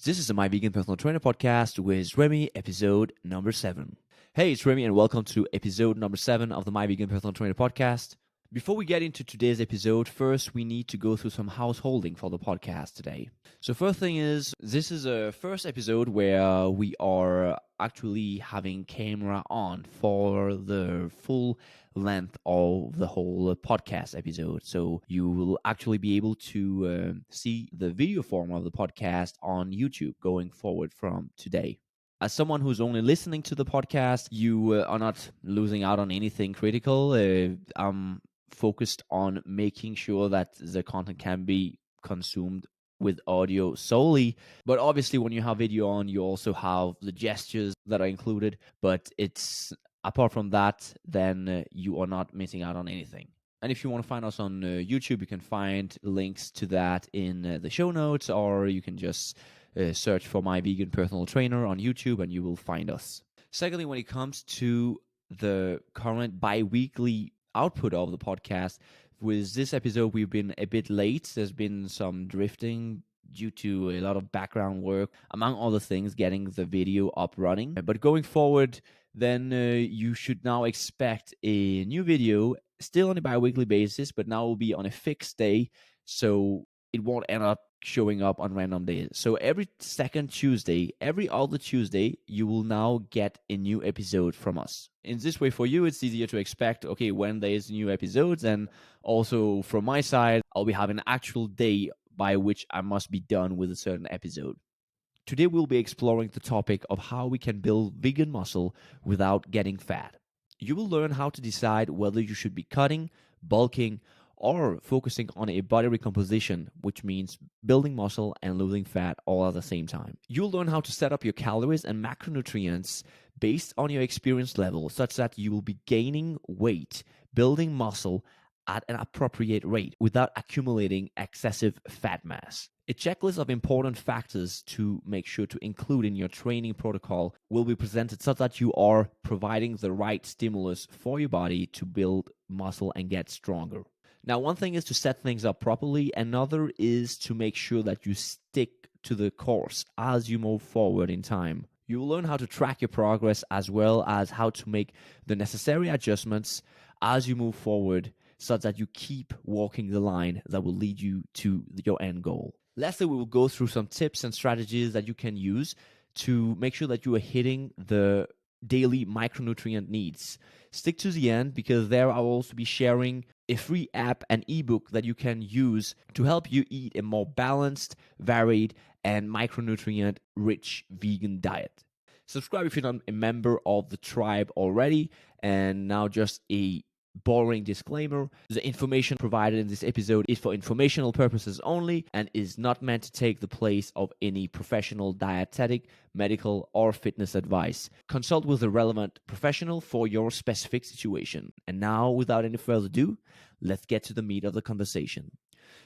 This is the My Vegan Personal Trainer podcast with Remy, episode number 7. Hey, it's Remy, and welcome to episode number 7 of the My Vegan Personal Trainer podcast. Before we get into today's episode, first we need to go through some householding for the podcast today. So first thing is, this is a first episode where we are actually having camera on for the full length of the whole podcast episode. So you will actually be able to see the video form of the podcast on YouTube going forward from today. As someone who's only listening to the podcast, you are not losing out on anything critical. I'm focused on making sure that the content can be consumed with audio solely. But obviously, when you have video on, you also have the gestures that are included. But it's apart from that, then you are not missing out on anything. And if you want to find us on YouTube, you can find links to that in the show notes, or you can just search for My Vegan Personal Trainer on YouTube and you will find us. Secondly, when it comes to the current bi-weekly output of the podcast, with this episode, we've been a bit late. There's been some drifting due to a lot of background work, among other things, getting the video up running. But going forward, then you should now expect a new video, still on a bi-weekly basis, but now will be on a fixed day, so it won't end up showing up on random days. So every second Tuesday, every other Tuesday, you will now get a new episode from us. In this way, for you, it's easier to expect, okay, when there's new episodes. And also from my side, I'll be having an actual day by which I must be done with a certain episode. Today, we'll be exploring the topic of how we can build vegan muscle without getting fat. You will learn how to decide whether you should be cutting, bulking, or focusing on a body recomposition, which means building muscle and losing fat all at the same time. You'll learn how to set up your calories and macronutrients based on your experience level, such that you will be gaining weight, building muscle at an appropriate rate without accumulating excessive fat mass. A checklist of important factors to make sure to include in your training protocol will be presented so that you are providing the right stimulus for your body to build muscle and get stronger. Now, one thing is to set things up properly. Another is to make sure that you stick to the course as you move forward in time. You will learn how to track your progress as well as how to make the necessary adjustments as you move forward so that you keep walking the line that will lead you to your end goal. Lastly, we will go through some tips and strategies that you can use to make sure that you are hitting the daily micronutrient needs. Stick to the end, because there I'll also be sharing a free app and ebook that you can use to help you eat a more balanced, varied, and micronutrient-rich vegan diet. Subscribe if you're not a member of the tribe already. And now just a boring disclaimer: the information provided in this episode is for informational purposes only and is not meant to take the place of any professional dietetic, medical, or fitness advice. Consult with a relevant professional for your specific situation. And now, without any further ado, let's get to the meat of the conversation.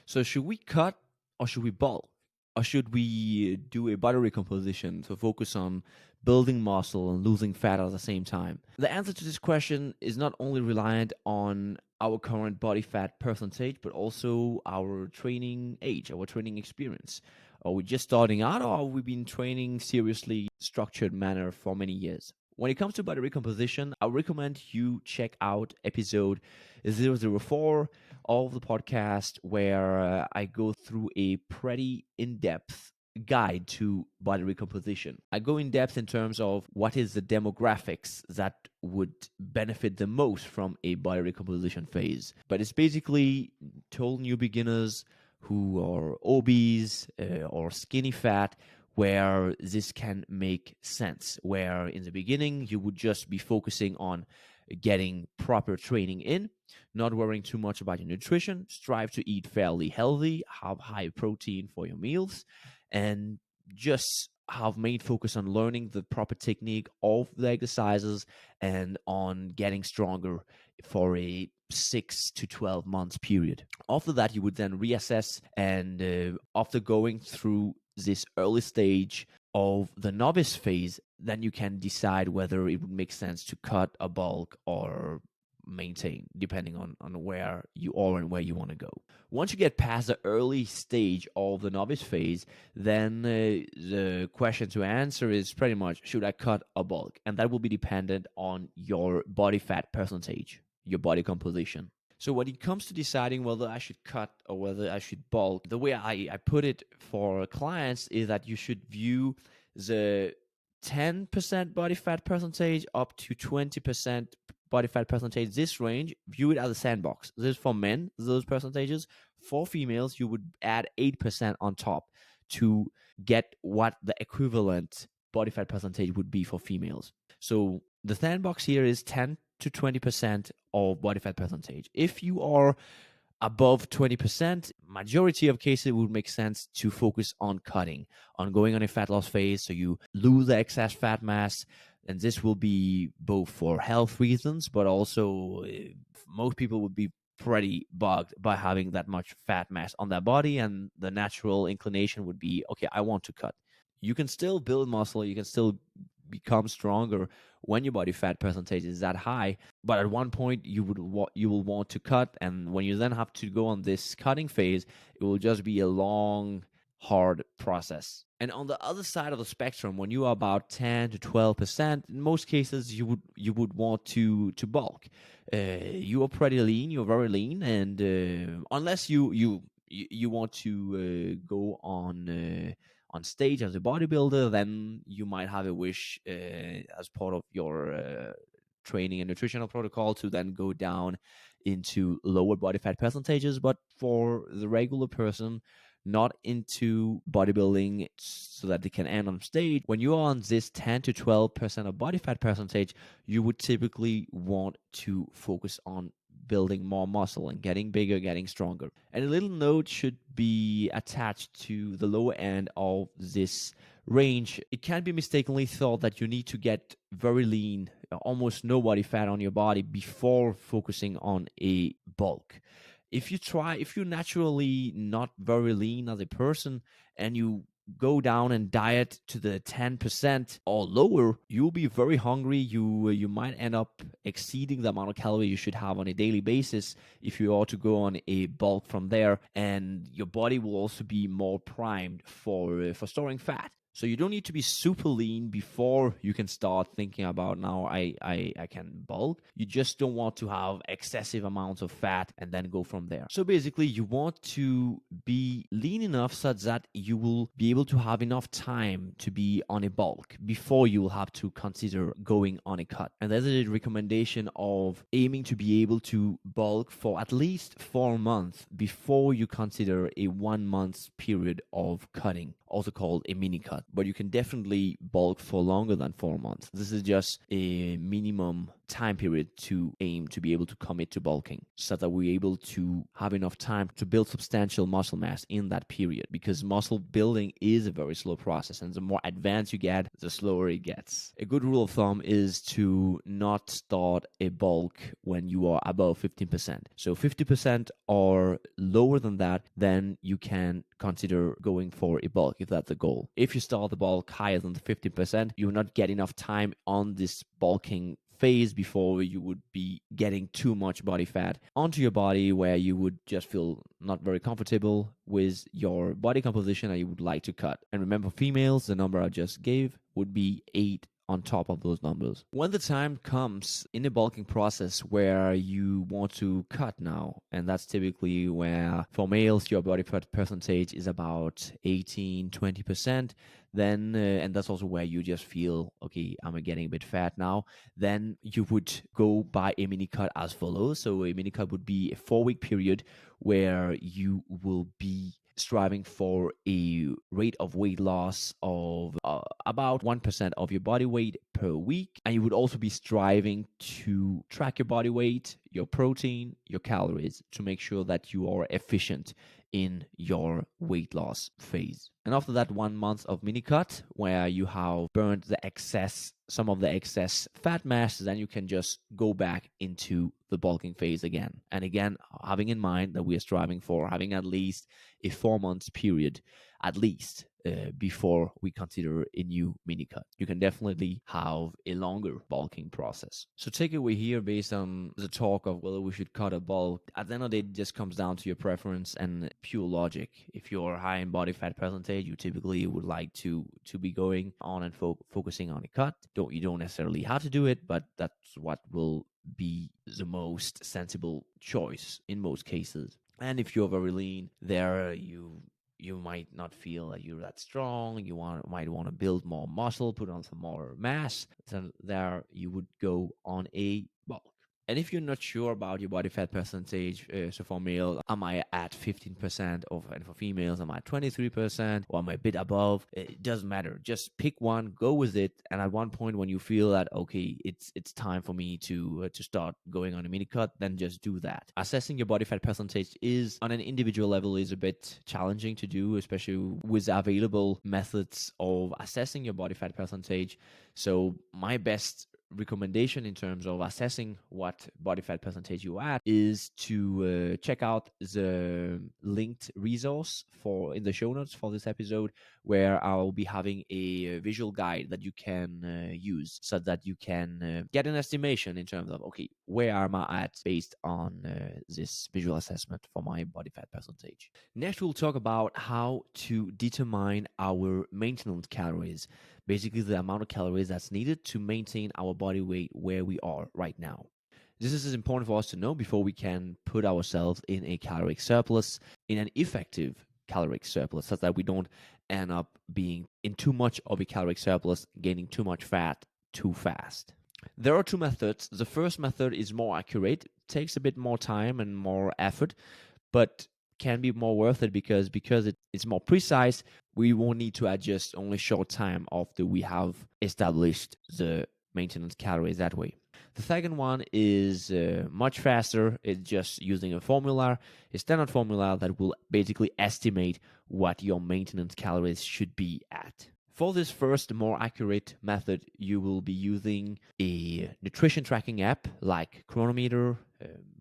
So should we cut or should we bulk? Or should we do a body recomposition to focus on building muscle and losing fat at the same time? The answer to this question is not only reliant on our current body fat percentage, but also our training age, our training experience. Are we just starting out, or have we been training seriously, structured manner for many years? When it comes to body recomposition, I recommend you check out episode 004 of the podcast, where I go through a pretty in-depth guide to body recomposition. I go in depth in terms of what is the demographics that would benefit the most from a body recomposition phase. But it's basically total new beginners who are obese or skinny fat, where this can make sense, where in the beginning you would just be focusing on getting proper training in, not worrying too much about your nutrition, strive to eat fairly healthy, have high protein for your meals, and just have main focus on learning the proper technique of the exercises and on getting stronger for a 6 to 12 months period. After that, you would then reassess, and after going through this early stage of the novice phase, then you can decide whether it would make sense to cut a bulk or maintain depending on where you are and where you want to go. Once you get past the early stage of the novice phase, then the question to answer is pretty much, should I cut or bulk? And that will be dependent on your body fat percentage, your body composition. So when it comes to deciding whether I should cut or whether I should bulk, the way I put it for clients is that you should view the 10% body fat percentage up to 20% body fat percentage, this range, view it as a sandbox. This is for men, those percentages. For females, you would add 8% on top to get what the equivalent body fat percentage would be for females. So the sandbox here is 10 to 20% of body fat percentage. If you are above 20%, majority of cases, it would make sense to focus on cutting, on going on a fat loss phase so you lose the excess fat mass. And this will be both for health reasons, but also most people would be pretty bugged by having that much fat mass on their body, and the natural inclination would be, okay, I want to cut. You can still build muscle, you can still become stronger when your body fat percentage is that high, but at one point you will want to cut, and when you then have to go on this cutting phase, it will just be a long, hard process. And on the other side of the spectrum, when you are about 10 to 12%, in most cases you would want to bulk. You are pretty lean, you're very lean, and unless you want to go on stage as a bodybuilder, then you might have a wish as part of your training and nutritional protocol to then go down into lower body fat percentages. But for the regular person not into bodybuilding so that they can end on stage, when you're on this 10 to 12% of body fat percentage, you would typically want to focus on building more muscle and getting bigger, getting stronger. And a little note should be attached to the lower end of this range. It can be mistakenly thought that you need to get very lean, almost no body fat on your body before focusing on a bulk. If you're naturally not very lean as a person and you go down and diet to the 10% or lower, you'll be very hungry. You might end up exceeding the amount of calories you should have on a daily basis if you are to go on a bulk from there, and your body will also be more primed for storing fat. So you don't need to be super lean before you can start thinking about, now I can bulk. You just don't want to have excessive amounts of fat and then go from there. So basically, you want to be lean enough such that you will be able to have enough time to be on a bulk before you will have to consider going on a cut. And there's a recommendation of aiming to be able to bulk for at least 4 months before you consider a 1 month period of cutting, also called a mini cut. But you can definitely bulk for longer than 4 months. This is just a minimum time period to aim to be able to commit to bulking, so that we're able to have enough time to build substantial muscle mass in that period, because muscle building is a very slow process, and the more advanced you get, the slower it gets. A good rule of thumb is to not start a bulk when you are above 15%. So 50% or lower than that, then you can consider going for a bulk if that's the goal. If you start the bulk higher than the 50%, you will not get enough time on this bulking phase before you would be getting too much body fat onto your body, where you would just feel not very comfortable with your body composition and you would like to cut. And remember, females, the number I just gave would be 8 on top of those numbers. When the time comes in the bulking process where you want to cut now, and that's typically where for males your body fat percentage is about 18-20%, then and that's also where you just feel, okay, I'm getting a bit fat now, then you would go by a mini cut as follows. So a mini cut would be a 4-week period where you will be striving for a rate of weight loss of about 1% of your body weight per week. And you would also be striving to track your body weight, your protein, your calories, to make sure that you are efficient in your weight loss phase. And after that 1 month of mini cut, where you have burned some of the excess fat mass, then you can just go back into the bulking phase again. And again, having in mind that we are striving for having at least a 4 month period, at least, before we consider a new mini cut. You can definitely have a longer bulking process. So takeaway here based on the talk of whether we should cut or bulk, at the end of the day, it just comes down to your preference and pure logic. If you're high in body fat percentage, you typically would like to be going on and focusing on a cut. You don't necessarily have to do it, but that's what will be the most sensible choice in most cases. And if you're very lean, you might not feel that you're that strong. You might want to build more muscle, put on some more mass. So there you would go on a bulk. And if you're not sure about your body fat percentage, so for male, am I at 15%, and for females, am I at 23%, or am I a bit above? It doesn't matter. Just pick one, go with it, and at one point when you feel that okay, it's time for me to start going on a mini cut, then just do that. Assessing your body fat percentage is on an individual level is a bit challenging to do, especially with available methods of assessing your body fat percentage. So my best recommendation in terms of assessing what body fat percentage you at is to check out the linked resource in the show notes for this episode, where I'll be having a visual guide that you can use so that you can get an estimation in terms of, okay, where am I at based on this visual assessment for my body fat percentage. Next, we'll talk about how to determine our maintenance calories, basically the amount of calories that's needed to maintain our body weight where we are right now. This is important for us to know before we can put ourselves in a caloric surplus, in an effective caloric surplus, such that we don't end up being in too much of a caloric surplus, gaining too much fat too fast. There are two methods. The first method is more accurate, takes a bit more time and more effort, but can be more worth it because it's more precise. We won't need to adjust only short time after we have established the maintenance calories that way. The second one is much faster. It's just using a standard formula that will basically estimate what your maintenance calories should be at. For this first, more accurate method, you will be using a nutrition tracking app like Chronometer,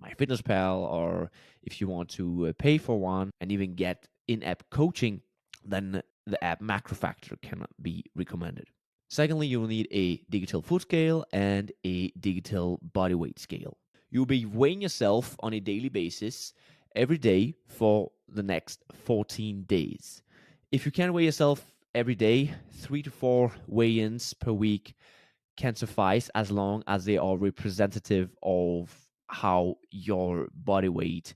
MyFitnessPal, or if you want to pay for one and even get in-app coaching, then the app MacroFactor can be recommended. Secondly, you'll need a digital food scale and a digital body weight scale. You'll be weighing yourself on a daily basis every day for the next 14 days. If you can weigh yourself every day, 3 to 4 weigh-ins per week can suffice as long as they are representative of how your body weight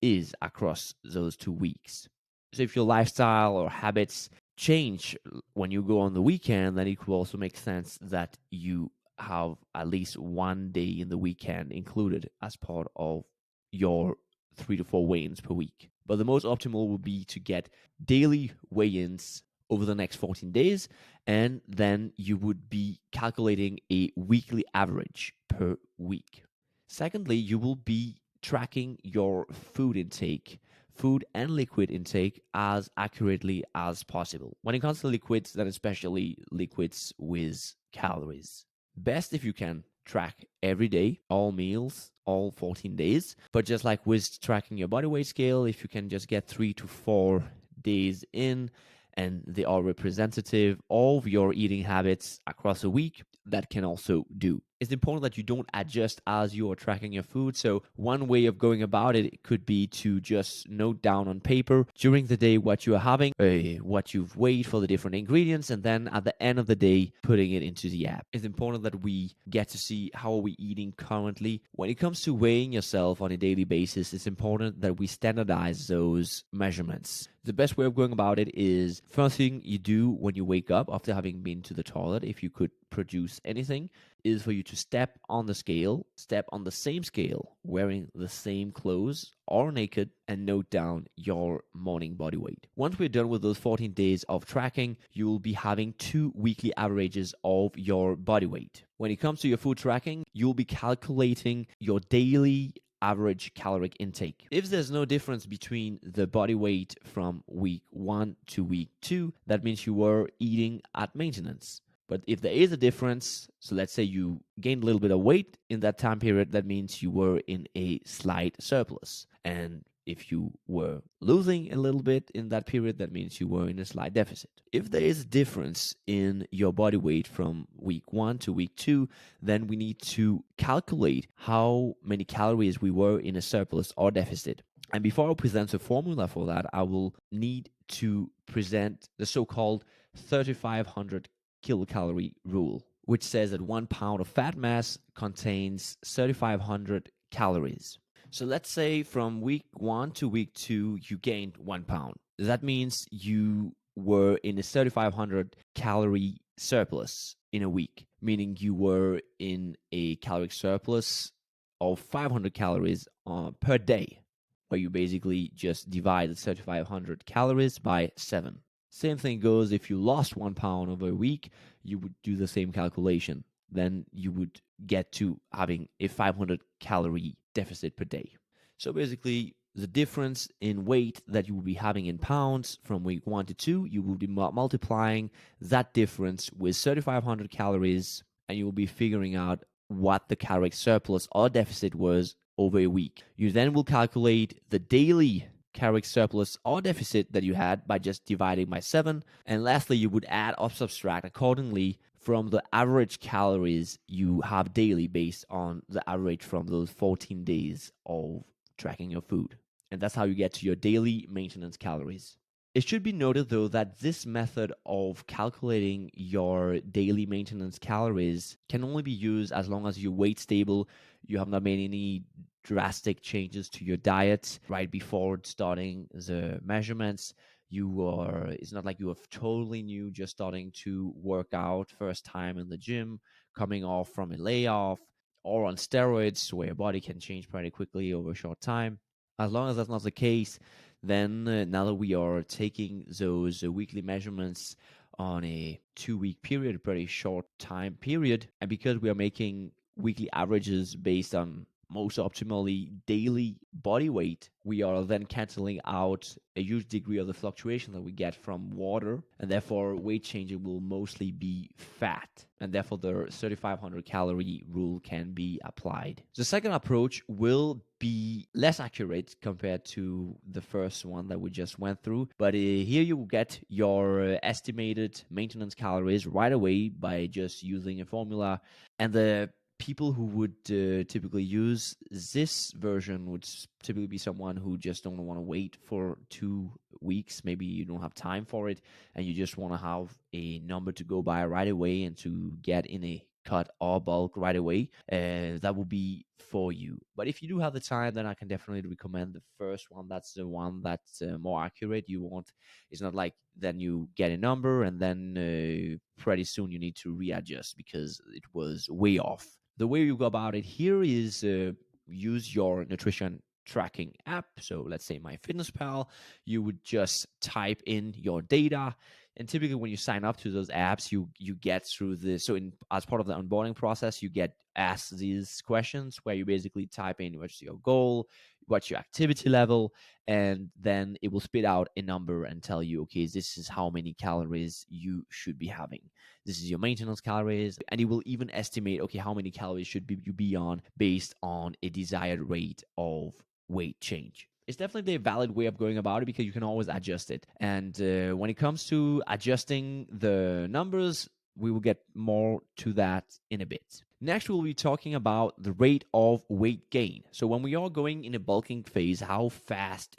is across those 2 weeks. So if your lifestyle or habits change when you go on the weekend, then it could also make sense that you have at least one day in the weekend included as part of your 3 to 4 weigh-ins per week. But the most optimal would be to get daily weigh-ins over the next 14 days, and then you would be calculating a weekly average per week. Secondly, you will be tracking your food and liquid intake as accurately as possible. When it comes to liquids, then especially liquids with calories. Best if you can track every day, all meals, all 14 days. But just like with tracking your body weight scale, if you can just get 3 to 4 days in, and they are representative of your eating habits across a week, that can also do. It's important that you don't adjust as you are tracking your food. So one way of going about it could be to just note down on paper during the day what you are having, what you've weighed for the different ingredients, and then at the end of the day, putting it into the app. It's important that we get to see how are we eating currently. When it comes to weighing yourself on a daily basis, it's important that we standardize those measurements. The best way of going about it is first thing you do when you wake up after having been to the toilet, if you could produce anything, is for you to step on the same scale, wearing the same clothes or naked, and note down your morning body weight. Once we're done with those 14 days of tracking, you will be having 2 weekly averages of your body weight. When it comes to your food tracking, you'll be calculating your daily average caloric intake. If there's no difference between the body weight from week 1 to week 2, that means you were eating at maintenance. But if there is a difference, so let's say you gained a little bit of weight in that time period, that means you were in a slight surplus. And If you were losing a little bit in that period, that means you were in a slight deficit. If there is a difference in your body weight from week 1 to week 2, then we need to calculate how many calories we were in a surplus or deficit. And before I present a formula for that, I will need to present the so-called 3,500 kilocalorie rule, which says that 1 pound of fat mass contains 3,500 calories. So let's say from week 1 to week 2, you gained 1 pound. That means you were in a 3,500 calorie surplus in a week, meaning you were in a caloric surplus of 500 calories per day, where you basically just divided 3,500 calories by 7. Same thing goes if you lost 1 pound over a week, you would do the same calculation. Then you would get to having a 500 calorie deficit per day. So basically, the difference in weight that you will be having in pounds from week 1 to 2, you will be multiplying that difference with 3,500 calories, and you will be figuring out what the caloric surplus or deficit was over a week. You then will calculate the daily caloric surplus or deficit that you had by just dividing by 7. And lastly, you would add or subtract accordingly from the average calories you have daily based on the average from those 14 days of tracking your food. And that's how you get to your daily maintenance calories. It should be noted, though, that this method of calculating your daily maintenance calories can only be used as long as your weight stable, you have not made any drastic changes to your diet right before starting the measurements. It's not like you are totally new, just starting to work out first time in the gym, coming off from a layoff, or on steroids where your body can change pretty quickly over a short time. As long as that's not the case, then now that we are taking those weekly measurements on a 2-week period, a pretty short time period, and because we are making weekly averages based on most optimally daily body weight, we are then canceling out a huge degree of the fluctuation that we get from water, and therefore weight changing will mostly be fat, and therefore the 3,500 calorie rule can be applied. The second approach will be less accurate compared to the first one that we just went through, but here you will get your estimated maintenance calories right away by just using a formula. And the people who would typically use this version would typically be someone who just don't want to wait for 2 weeks. Maybe you don't have time for it and you just want to have a number to go by right away and to get in a cut or bulk right away. That will be for you. But if you do have the time, then I can definitely recommend the first one. That's the one that's more accurate. It's not like then you get a number and then pretty soon you need to readjust because it was way off. The way you go about it here is use your nutrition tracking app. So let's say MyFitnessPal, you would just type in your data. And typically when you sign up to those apps, you get through this. So as part of the onboarding process, you get asked these questions where you basically type in what's your goal, what's your activity level, and then it will spit out a number and tell you, okay, this is how many calories you should be having. This is your maintenance calories, and it will even estimate, okay, how many calories should you be on based on a desired rate of weight change. It's definitely a valid way of going about it because you can always adjust it. And when it comes to adjusting the numbers, we will get more to that in a bit. Next, we'll be talking about the rate of weight gain. So when we are going in a bulking phase, how fast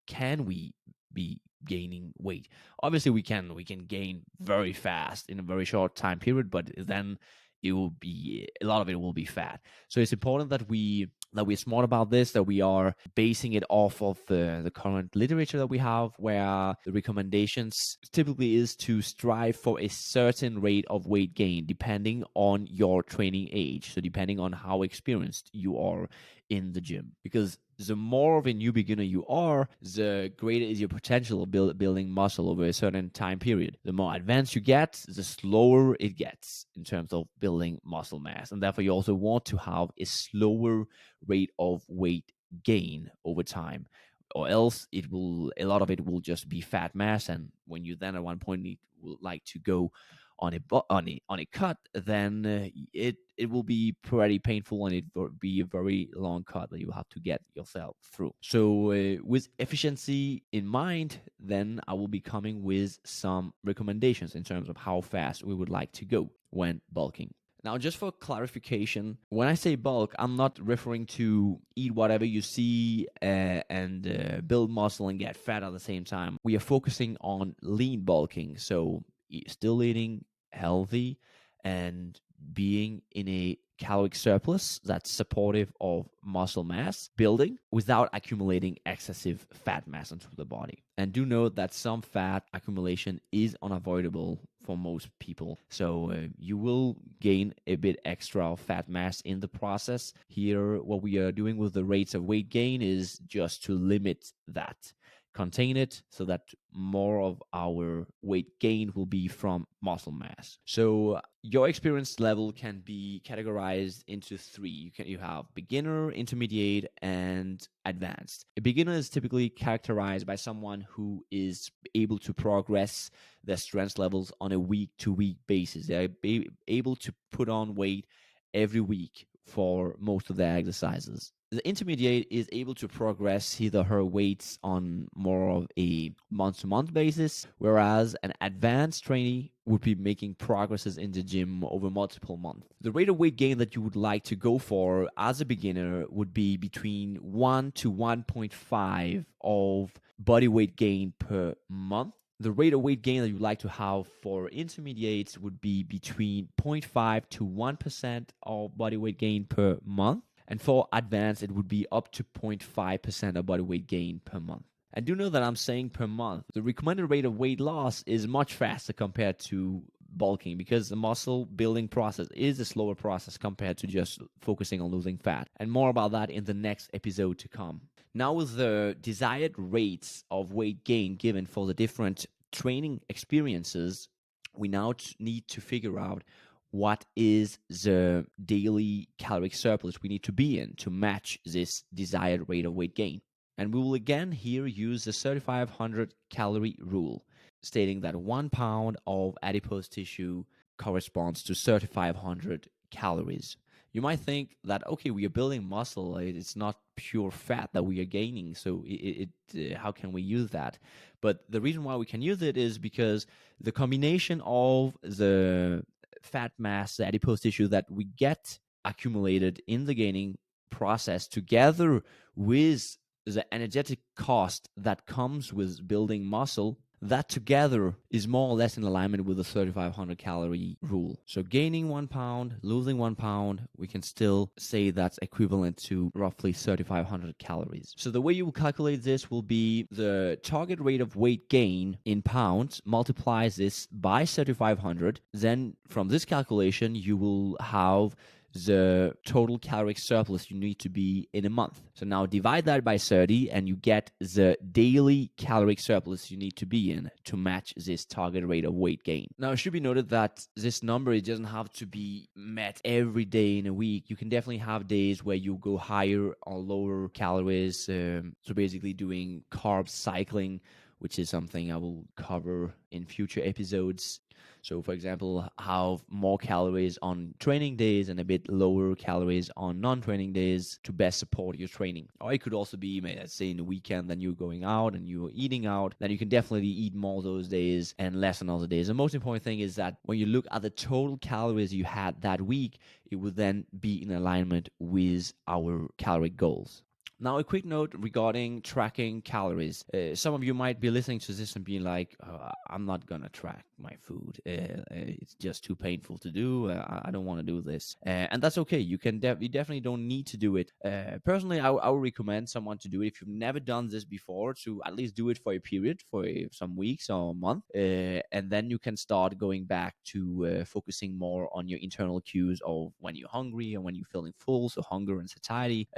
can we be gaining weight? Obviously, we can gain very fast in a very short time period, but then it will be a lot of it will be fat. So it's important that we're smart about this, that we are basing it off of the current literature that we have, where the recommendations typically is to strive for a certain rate of weight gain depending on your training age. So depending on how experienced you are in the gym, because the more of a new beginner you are, the greater is your potential of building muscle over a certain time period. The more advanced you get, the slower it gets in terms of building muscle mass. And therefore, you also want to have a slower rate of weight gain over time, or else a lot of it will just be fat mass. And when you then at one point would like to go on a cut, then it will be pretty painful, and it will be a very long cut that you have to get yourself through. So with efficiency in mind, then I will be coming with some recommendations in terms of how fast we would like to go when bulking. Now, just for clarification, when I say bulk, I'm not referring to eat whatever you see and build muscle and get fat at the same time. We are focusing on lean bulking, so still eating healthy and being in a caloric surplus that's supportive of muscle mass building without accumulating excessive fat mass into the body. And do note that some fat accumulation is unavoidable for most people. So you will gain a bit extra fat mass in the process. Here, what we are doing with the rates of weight gain is just to limit that, contain it so that more of our weight gain will be from muscle mass. So your experience level can be categorized into three. You have beginner, intermediate, and advanced. A beginner is typically characterized by someone who is able to progress their strength levels on a week-to-week basis. They're able to put on weight every week for most of their exercises. The intermediate is able to progress his or her weights on more of a month-to-month basis, whereas an advanced trainee would be making progresses in the gym over multiple months. The rate of weight gain that you would like to go for as a beginner would be between 1 to 1.5 of body weight gain per month. The rate of weight gain that you'd like to have for intermediates would be between 0.5 to 1% of body weight gain per month. And for advanced, it would be up to 0.5% of body weight gain per month. And do know that I'm saying per month. The recommended rate of weight loss is much faster compared to bulking because the muscle building process is a slower process compared to just focusing on losing fat. And more about that in the next episode to come. Now, with the desired rates of weight gain given for the different training experiences, we now need to figure out what is the daily caloric surplus we need to be in to match this desired rate of weight gain. And we will again here use the 3,500 calorie rule, stating that 1 pound of adipose tissue corresponds to 3,500 calories. You might think that, okay, we are building muscle, it's not pure fat that we are gaining, so how can we use that? But the reason why we can use it is because the combination of the fat mass, the adipose tissue that we get accumulated in the gaining process, together with the energetic cost that comes with building muscle, that together is more or less in alignment with the 3,500 calorie rule. So gaining 1 pound, losing 1 pound, we can still say that's equivalent to roughly 3,500 calories. So the way you will calculate this will be the target rate of weight gain in pounds multiplies this by 3,500. Then from this calculation, you will have the total caloric surplus you need to be in a month. So now divide that by 30 and you get the daily caloric surplus you need to be in to match this target rate of weight gain. Now, it should be noted that this number, it doesn't have to be met every day in a week. You can definitely have days where you go higher or lower calories. So basically doing carb cycling, which is something I will cover in future episodes. So, for example, have more calories on training days and a bit lower calories on non-training days to best support your training. Or it could also be, let's say, in the weekend, then you're going out and you're eating out, then you can definitely eat more those days and less on other days. The most important thing is that when you look at the total calories you had that week, it would then be in alignment with our caloric goals. Now, a quick note regarding tracking calories. Some of you might be listening to this and being like, I'm not going to track my food. It's just too painful to do. I don't want to do this. And that's okay. You definitely don't need to do it. Personally, I would recommend someone to do it if you've never done this before, to at least do it for a period, for some weeks or a month. And then you can start going back to focusing more on your internal cues of when you're hungry and when you're feeling full, so hunger and satiety,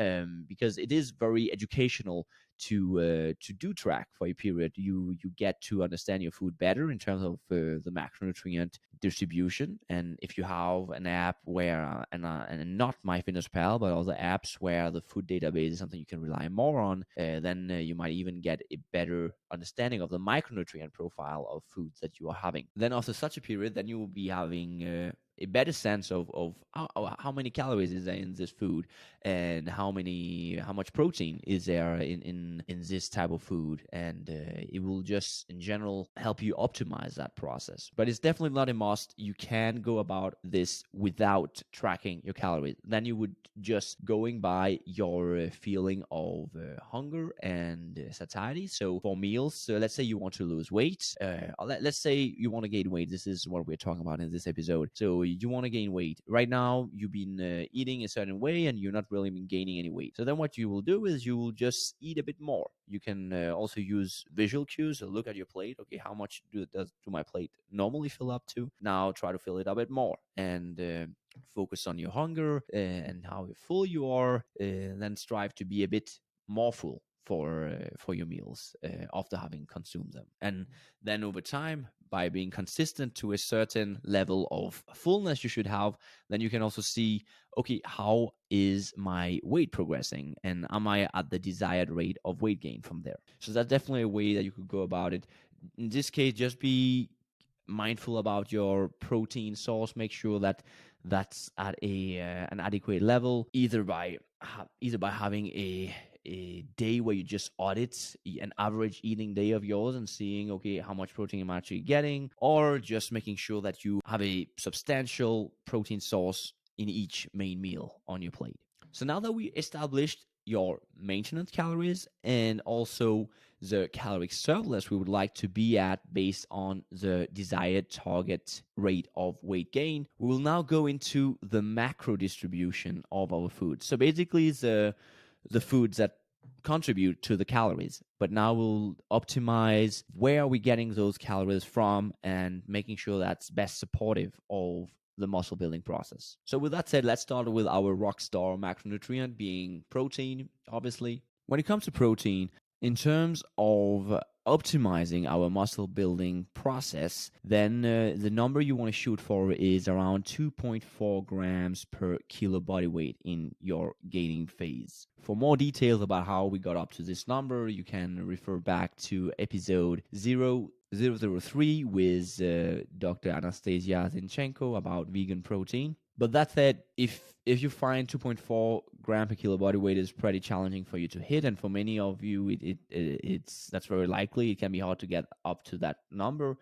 because it is very educational to do track for a period, you get to understand your food better in terms of the macronutrient distribution. And if you have an app where and not MyFitnessPal, but other apps where the food database is something you can rely more on, then you might even get a better understanding of the micronutrient profile of foods that you are having. Then after such a period, then you will be having a better sense of how many calories is there in this food, and how much protein is there in this type of food, and it will just in general help you optimize that process. But it's definitely not a must. You can go about this without tracking your calories. Then you would just going by your feeling of hunger and satiety. So for meals, so let's say you want to lose weight, let's say you want to gain weight. This is what we're talking about in this episode. So you want to gain weight. Right now, you've been eating a certain way and you're not really been gaining any weight. So then what you will do is you will just eat a bit more. You can also use visual cues. So look at your plate. Okay, how much does my plate normally fill up to? Now try to fill it a bit more, and focus on your hunger and how full you are. Then strive to be a bit more full for your meals after having consumed them. And then over time, by being consistent to a certain level of fullness you should have, then you can also see, okay, how is my weight progressing, and am I at the desired rate of weight gain from there? So that's definitely a way that you could go about it. In this case, just be mindful about your protein source. Make sure that that's at an adequate level, either by having a day where you just audit an average eating day of yours and seeing, okay, how much protein am I actually getting, or just making sure that you have a substantial protein source in each main meal on your plate. So now that we established your maintenance calories and also the caloric surplus we would like to be at based on the desired target rate of weight gain, we will now go into the macro distribution of our food. So basically the foods that contribute to the calories, but now we'll optimize where are we getting those calories from and making sure that's best supportive of the muscle building process. So with that said, let's start with our rock star macronutrient being protein, obviously. When it comes to protein, in terms of optimizing our muscle building process, then the number you want to shoot for is around 2.4 grams per kilo body weight in your gaining phase. For more details about how we got up to this number, you can refer back to episode 003 with Dr. Anastasia Zinchenko about vegan protein. But that said, if you find 2.4 gram per kilo body weight is pretty challenging for you to hit, and for many of you it's that's very likely, it can be hard to get up to that number.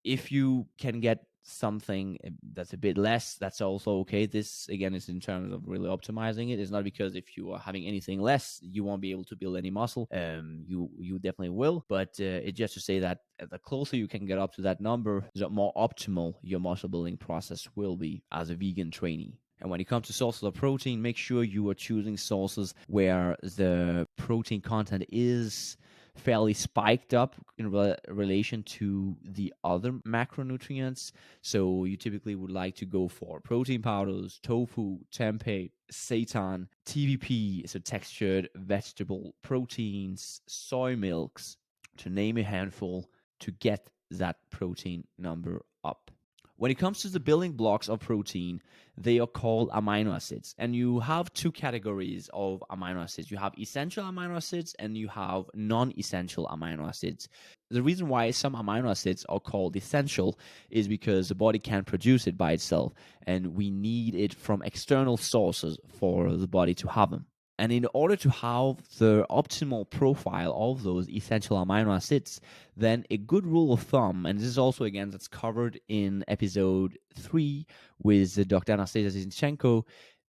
If you can get something that's a bit less, that's also okay. This again is in terms of really optimizing it. It's not because if you are having anything less you won't be able to build any muscle. You definitely will, but it's just to say that the closer you can get up to that number, the more optimal your muscle building process will be as a vegan trainee. And when it comes to sources of protein, make sure you are choosing sources where the protein content is fairly spiked up in relation to the other macronutrients. So you typically would like to go for protein powders, tofu, tempeh, seitan, TVP, so textured vegetable proteins, soy milks, to name a handful, to get that protein number up. When it comes to the building blocks of protein, they are called amino acids. And you have two categories of amino acids. You have essential amino acids and you have non-essential amino acids. The reason why some amino acids are called essential is because the body can't produce it by itself, and we need it from external sources for the body to have them. And in order to have the optimal profile of those essential amino acids, then a good rule of thumb, and this is also, again, that's covered in episode 3 with Dr. Anastasia Zinchenko,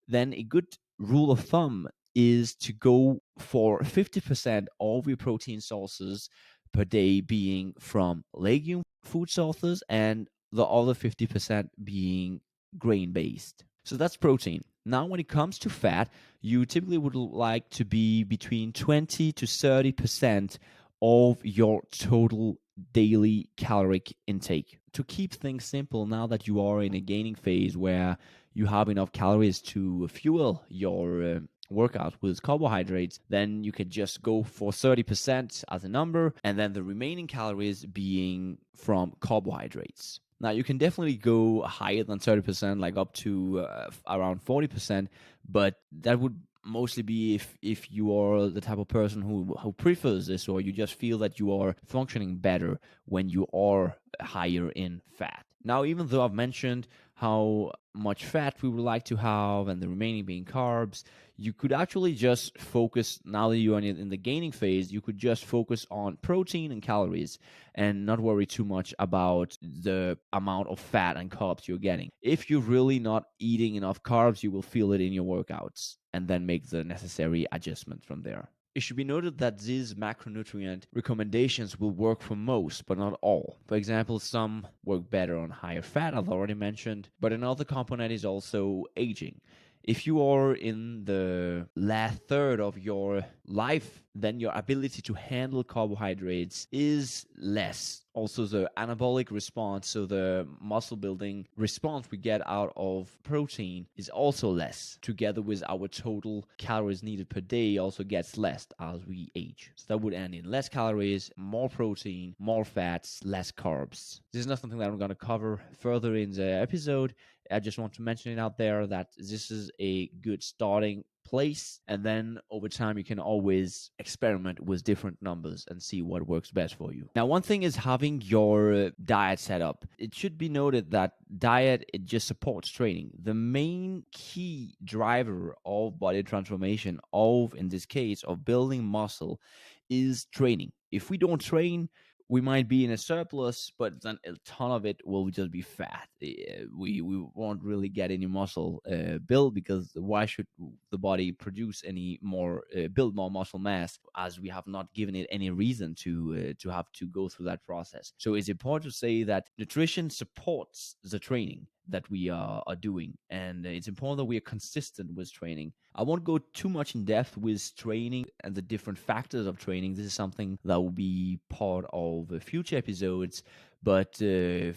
then a good rule of thumb is to go for 50% of your protein sources per day being from legume food sources and the other 50% being grain-based. So that's protein. Now, when it comes to fat, you typically would like to be between 20 to 30% of your total daily caloric intake. To keep things simple, now that you are in a gaining phase where you have enough calories to fuel your workout with carbohydrates, then you can just go for 30% as a number, and then the remaining calories being from carbohydrates. Now, you can definitely go higher than 30%, like up to around 40%, but that would mostly be if you are the type of person who prefers this, or you just feel that you are functioning better when you are higher in fat. Now, even though I've mentioned how much fat we would like to have and the remaining being carbs, you could actually just focus, now that you're in the gaining phase, you could just focus on protein and calories and not worry too much about the amount of fat and carbs you're getting. If you're really not eating enough carbs, you will feel it in your workouts and then make the necessary adjustment from there. It should be noted that these macronutrient recommendations will work for most, but not all. For example, some work better on higher fat, I've already mentioned, but another component is also aging. If you are in the last third of your life, then your ability to handle carbohydrates is less. Also, the anabolic response, so the muscle building response we get out of protein, is also less. Together with our total calories needed per day also gets less as we age. So that would end in less calories, more protein, more fats, less carbs. This is not something that I'm going to cover further in the episode. I just want to mention it out there that this is a good starting place, and then over time you can always experiment with different numbers and see what works best for you. Now, one thing is having your diet set up. It should be noted that diet, it just supports training. The main key driver of body transformation, of in this case of building muscle, is training. If we don't train, we might be in a surplus, but then a ton of it will just be fat. We won't really get any muscle build, because why should the body produce any more, build more muscle mass, as we have not given it any reason to have to go through that process. So it's important to say that nutrition supports the training that we are doing, and it's important that we are consistent with training. I won't go too much in depth with training and the different factors of training. This is something that will be part of future episodes, but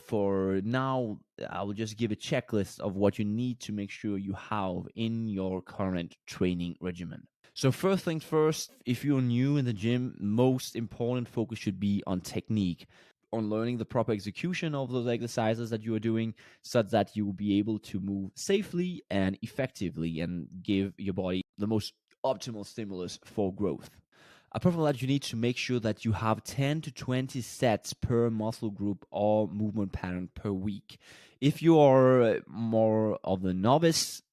for now, I will just give a checklist of what you need to make sure you have in your current training regimen. So first things first, if you're new in the gym, most important focus should be on technique, on learning the proper execution of those exercises that you are doing, such that you will be able to move safely and effectively and give your body the most optimal stimulus for growth. Apart from that, you need to make sure that you have 10 to 20 sets per muscle group or movement pattern per week. If you are more of the novice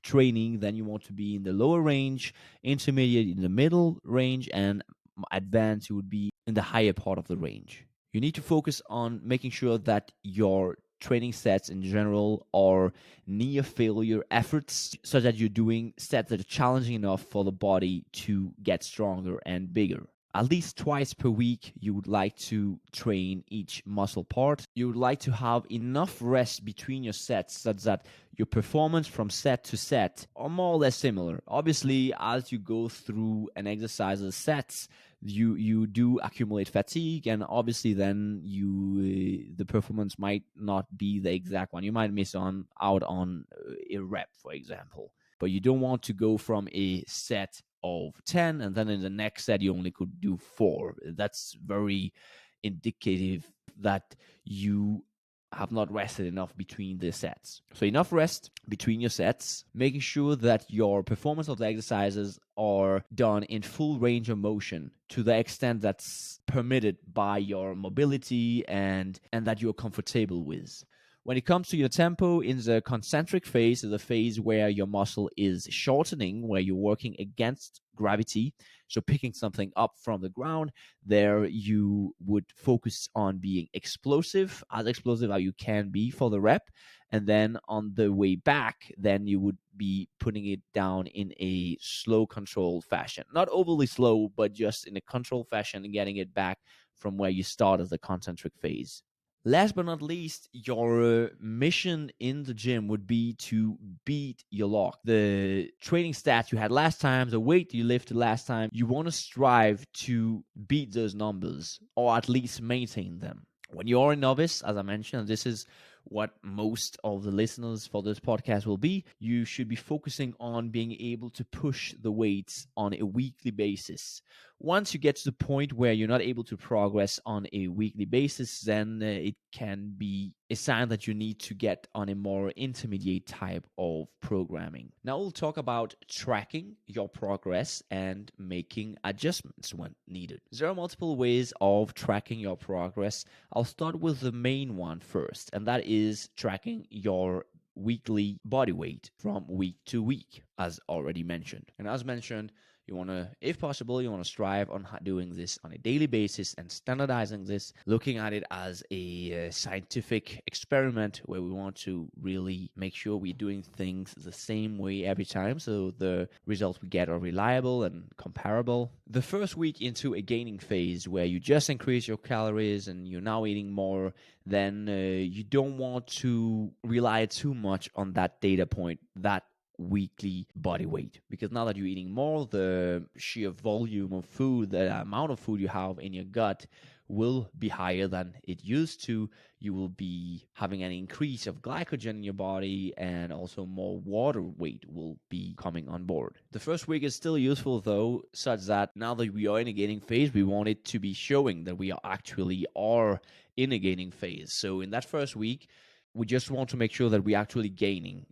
training, then you want to be in the lower range, intermediate in the middle range, and advanced, you would be in the higher part of the range. You need to focus on making sure that your training sets in general are near failure efforts, so that you're doing sets that are challenging enough for the body to get stronger and bigger. At least twice per week, you would like to train each muscle part. You would like to have enough rest between your sets, such that your performance from set to set are more or less similar. Obviously, as you go through an exercise's sets, you do accumulate fatigue, and obviously then the performance might not be the exact one. You might miss out on a rep, for example, but you don't want to go from a set of 10 and then in the next set you only could do 4. That's very indicative that you have not rested enough between the sets. So enough rest between your sets, making sure that your performance of the exercises are done in full range of motion to the extent that's permitted by your mobility and that you're comfortable with. When it comes to your tempo, in the concentric phase, the phase where your muscle is shortening, where you're working against gravity, so picking something up from the ground, there you would focus on being explosive as you can be for the rep. And then on the way back, then you would be putting it down in a slow, controlled fashion. Not overly slow, but just in a controlled fashion and getting it back from where you started the concentric phase. Last but not least, your mission in the gym would be to beat your lock. The training stats you had last time, the weight you lifted last time, you want to strive to beat those numbers or at least maintain them. When you're a novice, as I mentioned, this is what most of the listeners for this podcast will be, you should be focusing on being able to push the weights on a weekly basis. Once you get to the point where you're not able to progress on a weekly basis, then it can be a sign that you need to get on a more intermediate type of programming. Now we'll talk about tracking your progress and making adjustments when needed. There are multiple ways of tracking your progress. I'll start with the main one first, and that is tracking your weekly body weight from week to week, as already mentioned. And as mentioned, you want to, if possible, you want to strive on doing this on a daily basis and standardizing this, looking at it as a scientific experiment where we want to really make sure we're doing things the same way every time so the results we get are reliable and comparable. The first week into a gaining phase where you just increase your calories and you're now eating more, then you don't want to rely too much on that data point, that weekly body weight, because now that you're eating more, the sheer volume of food, the amount of food you have in your gut will be higher than it used to. You will be having an increase of glycogen in your body, and also more water weight will be coming on board. The first week is still useful though, such that now that we are in a gaining phase, we want it to be showing that we are in a gaining phase. So in that first week, we just want to make sure that we're actually gaining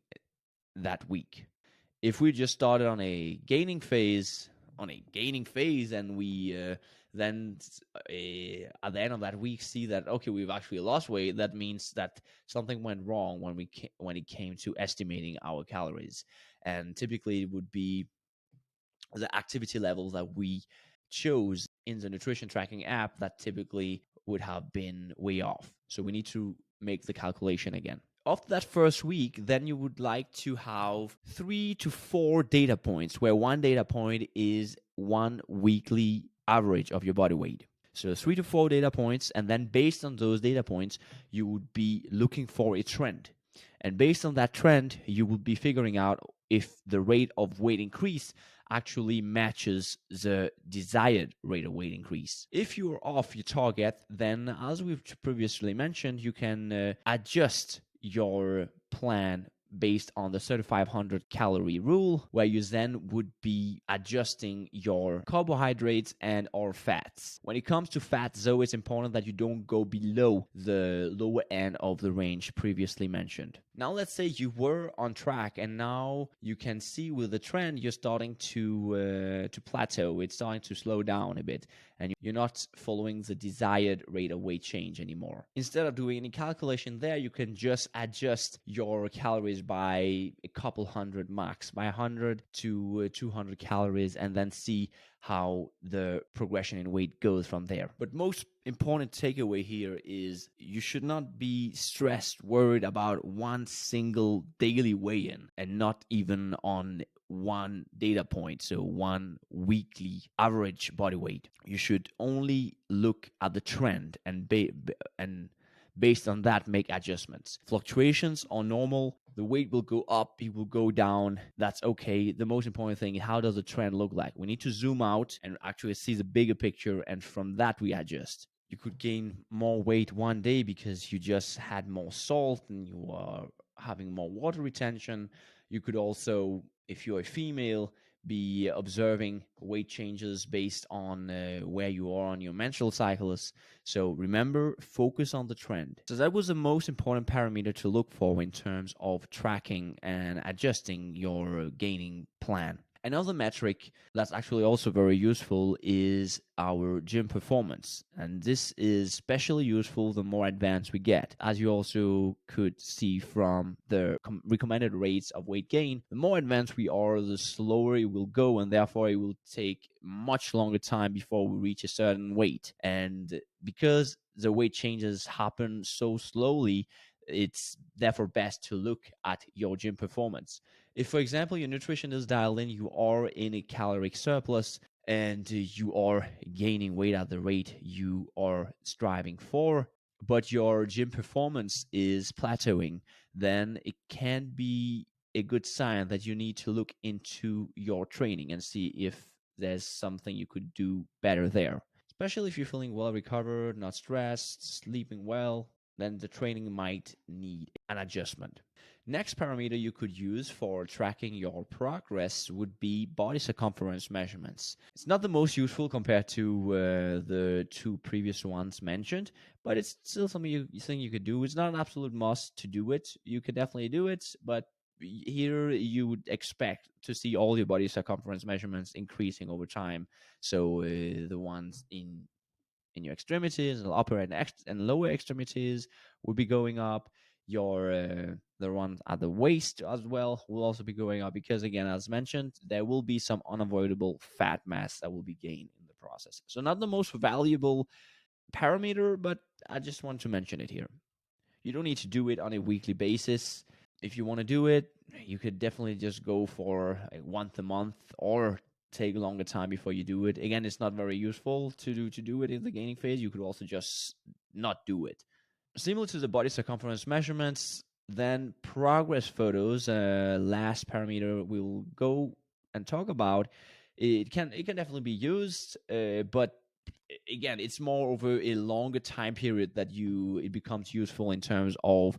that week. If we just started on a gaining phase, and we then at the end of that week see that okay, we've actually lost weight, that means that something went wrong when it came to estimating our calories. And typically it would be the activity levels that we chose in the nutrition tracking app that typically would have been way off. So we need to make the calculation again. After that first week, then you would like to have 3 to 4 data points, where one data point is one weekly average of your body weight. So 3 to 4 data points, and then based on those data points, you would be looking for a trend. And based on that trend, you will be figuring out if the rate of weight increase actually matches the desired rate of weight increase. If you're off your target, then as we've previously mentioned, you can adjust your plan based on the 3,500 calorie rule, where you then would be adjusting your carbohydrates and or fats. When it comes to fats, though, it's important that you don't go below the lower end of the range previously mentioned. Now let's say you were on track, and now you can see with the trend you're starting to plateau. It's starting to slow down a bit, and you're not following the desired rate of weight change anymore. Instead of doing any calculation there, you can just adjust your calories by a couple hundred max, by 100 to 200 calories, and then see how the progression in weight goes from there. But most important takeaway here is you should not be stressed, worried about one single daily weigh-in, and not even on one data point, so one weekly average body weight. You should only look at the trend and based on that make adjustments. Fluctuations are normal. The weight will go up, it will go down. That's okay. The most important thing is, how does the trend look like? We need to zoom out and actually see the bigger picture, and from that we adjust. You could gain more weight one day because you just had more salt and you are having more water retention. You could also, if you're a female, be observing weight changes based on where you are on your menstrual cycles. So remember, focus on the trend. So that was the most important parameter to look for in terms of tracking and adjusting your gaining plan. Another metric that's actually also very useful is our gym performance. And this is especially useful the more advanced we get. As you also could see from the recommended rates of weight gain, the more advanced we are, the slower it will go, and therefore it will take much longer time before we reach a certain weight. And because the weight changes happen so slowly, it's therefore best to look at your gym performance. If, for example, your nutrition is dialed in, you are in a caloric surplus, and you are gaining weight at the rate you are striving for, but your gym performance is plateauing, then it can be a good sign that you need to look into your training and see if there's something you could do better there. Especially if you're feeling well recovered, not stressed, sleeping well. then the training might need an adjustment. Next parameter you could use for tracking your progress would be body circumference measurements. It's not the most useful compared to the two previous ones mentioned, but it's still something you think you could do. It's not an absolute must to do it. You could definitely do it, but here you would expect to see all your body circumference measurements increasing over time. So the ones in your extremities and upper and lower extremities will be going up. Your the ones at the waist as well will also be going up, because again, as mentioned, there will be some unavoidable fat mass that will be gained in the process. So not the most valuable parameter, but I just want to mention it here. You don't need to do it on a weekly basis. If you want to do it, you could definitely just go for once a month, or take a longer time before you do it. Again, it's not very useful to do it in the gaining phase. You could also just not do it. Similar to the body circumference measurements, then progress photos, last parameter we'll go and talk about. It can definitely be used, but again, it's more over a longer time period that it becomes useful in terms of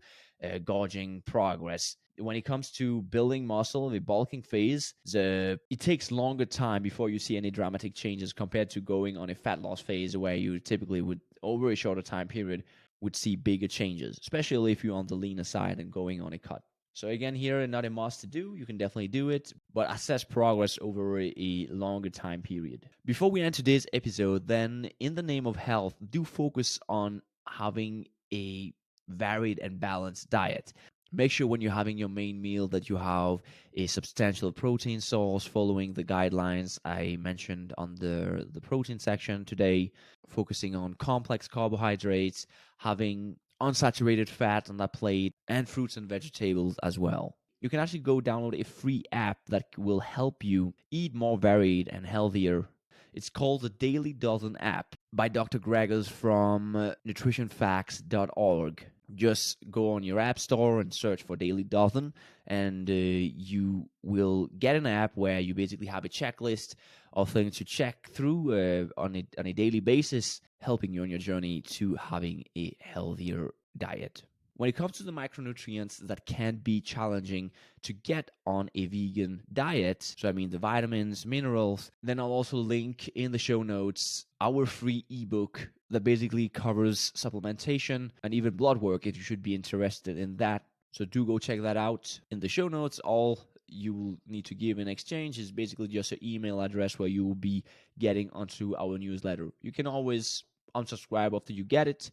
gauging progress. When it comes to building muscle, the bulking phase, it takes longer time before you see any dramatic changes compared to going on a fat loss phase, where you typically would, over a shorter time period, would see bigger changes, especially if you're on the leaner side and going on a cut. So again, here, not a must to do. You can definitely do it, but assess progress over a longer time period. Before we end today's episode, then, in the name of health, do focus on having a varied and balanced diet. Make sure when you're having your main meal that you have a substantial protein source, following the guidelines I mentioned on the protein section today, focusing on complex carbohydrates, having unsaturated fat on that plate, and fruits and vegetables as well. You can actually go download a free app that will help you eat more varied and healthier. It's called the Daily Dozen app by Dr. Gregors from nutritionfacts.org. Just go on your app store and search for Daily Dozen, and you will get an app where you basically have a checklist of things to check through on a daily basis, helping you on your journey to having a healthier diet. When it comes to the micronutrients that can be challenging to get on a vegan diet, so I mean the vitamins, minerals, then I'll also link in the show notes our free ebook that basically covers supplementation and even blood work if you should be interested in that. So do go check that out. In the show notes, all you will need to give in exchange is basically just your email address where you will be getting onto our newsletter. You can always unsubscribe after you get it,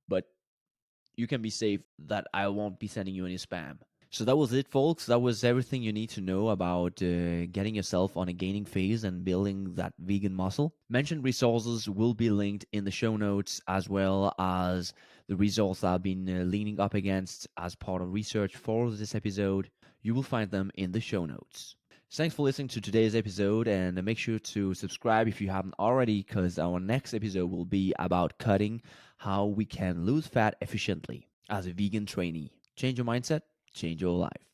but you can be safe that I won't be sending you any spam. So that was it, folks. That was everything you need to know about getting yourself on a gaining phase and building that vegan muscle. Mentioned resources will be linked in the show notes, as well as the results I've been leaning up against as part of research for this episode. You will find them in the show notes. Thanks for listening to today's episode, and make sure to subscribe if you haven't already, because our next episode will be about cutting, how we can lose fat efficiently as a vegan trainee. Change your mindset, change your life.